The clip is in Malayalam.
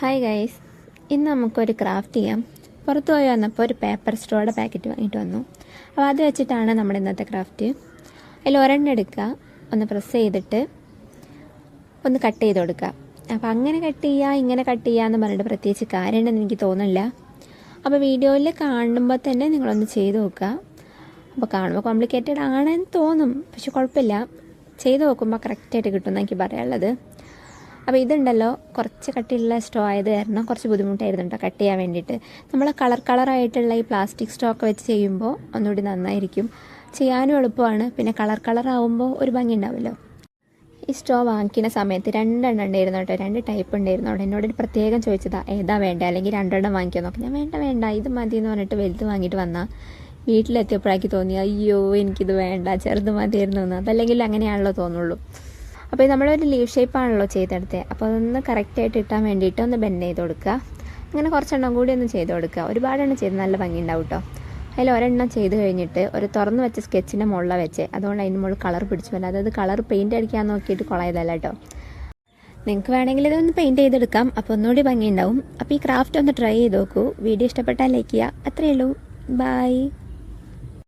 ഹായ് ഗൈസ്, ഇന്ന് നമുക്കൊരു ക്രാഫ്റ്റ് ചെയ്യാം. പുറത്ത് പോയി വന്നപ്പോൾ ഒരു പേപ്പർ സ്ട്രോയുടെ പാക്കറ്റ് വാങ്ങിയിട്ട് വന്നു. അപ്പോൾ അത് വെച്ചിട്ടാണ് നമ്മുടെ ഇന്നത്തെ ക്രാഫ്റ്റ്. അതിൽ ഒരെണ്ണം എടുക്കുക, ഒന്ന് പ്രസ് ചെയ്തിട്ട് ഒന്ന് കട്ട് ചെയ്ത് കൊടുക്കുക. അപ്പോൾ അങ്ങനെ കട്ട് ചെയ്യുക ഇങ്ങനെ കട്ട് ചെയ്യുക എന്ന് പറഞ്ഞിട്ട് പ്രത്യേകിച്ച് കാര്യമുണ്ടെന്ന് എനിക്ക് തോന്നുന്നില്ല. അപ്പോൾ വീഡിയോയിൽ കാണുമ്പോൾ തന്നെ നിങ്ങളൊന്ന് ചെയ്ത് നോക്കുക. അപ്പോൾ കാണുമ്പോൾ കോംപ്ലിക്കേറ്റഡ് ആണെന്ന് തോന്നും, പക്ഷെ കുഴപ്പമില്ല, ചെയ്ത് നോക്കുമ്പോൾ കറക്റ്റായിട്ട് കിട്ടുമെന്ന് എനിക്ക് പറയാനുള്ളത്. അപ്പോൾ ഇതുണ്ടല്ലോ, കുറച്ച് കട്ടിയുള്ള സ്ട്രോ ആയത് കാരണം കുറച്ച് ബുദ്ധിമുട്ടായിരുന്നു കേട്ടോ കട്ട് ചെയ്യാൻ വേണ്ടിയിട്ട്. നമ്മൾ കളറായിട്ടുള്ള ഈ പ്ലാസ്റ്റിക് സ്ട്രോ ഒക്കെ വെച്ച് ചെയ്യുമ്പോൾ ഒന്നുകൂടി നന്നായിരിക്കും, ചെയ്യാനും എളുപ്പമാണ്. പിന്നെ കളറാവുമ്പോൾ ഒരു ഭംഗി ഉണ്ടാവുമല്ലോ. ഈ സ്ട്രോ വാങ്ങിക്കുന്ന സമയത്ത് രണ്ടെണ്ണം ഉണ്ടായിരുന്നു കേട്ടോ, 2 ടൈപ്പ് ഉണ്ടായിരുന്നു. അവിടെ എന്നോട് പ്രത്യേകം ചോദിച്ചതാ ഏതാ വേണ്ട, അല്ലെങ്കിൽ 2 വാങ്ങിക്കാൻ നോക്കാം. ഞാൻ വേണ്ട ഇത് മതി എന്ന് പറഞ്ഞിട്ട് വലുത് വാങ്ങിയിട്ട് വന്നാൽ വീട്ടിലെത്തിയപ്പോഴേക്ക് തോന്നി അയ്യോ എനിക്കിത് വേണ്ട, ചെറുത് മതിയായിരുന്നു എന്ന്. അതല്ലെങ്കിൽ അങ്ങനെയാണല്ലോ തോന്നുള്ളൂ. അപ്പോൾ നമ്മളൊരു ലീവ് ഷേപ്പാണല്ലോ ചെയ്തെടുത്തത്, അപ്പോൾ അതൊന്ന് കറക്റ്റായിട്ട് ഇട്ടാൻ വേണ്ടിയിട്ട് ഒന്ന് ബെൻഡ് ചെയ്ത് കൊടുക്കുക. അങ്ങനെ കുറച്ചെണ്ണം കൂടി ഒന്ന് ചെയ്ത് കൊടുക്കുക. ഒരുപാടെണ്ണം ചെയ്ത് നല്ല ഭംഗി ഉണ്ടാവും കേട്ടോ. അതിൽ ഒരെണ്ണം ചെയ്ത് കഴിഞ്ഞിട്ട് ഒരു തുറന്ന് വെച്ച സ്കെച്ചിൻ്റെ മുകളിൽ വെച്ച്, അതുകൊണ്ട് അതിന് മുകളിൽ കളർ പിടിച്ചു പോലെ, അതായത് കളർ പെയിൻറ്റ് അടിക്കാൻ നോക്കിയിട്ട് കുളയതല്ല കേട്ടോ. നിങ്ങൾക്ക് വേണമെങ്കിൽ ഇതൊന്ന് പെയിൻറ്റ് ചെയ്തെടുക്കാം, അപ്പോൾ ഒന്നുകൂടി ഭംഗി ഉണ്ടാവും. അപ്പോൾ ഈ ക്രാഫ്റ്റ് ഒന്ന് ട്രൈ ചെയ്ത് നോക്കൂ. വീഡിയോ ഇഷ്ടപ്പെട്ടാൽ ലൈക്ക് ചെയ്യുക. അത്രയേ ഉള്ളൂ. ബൈ.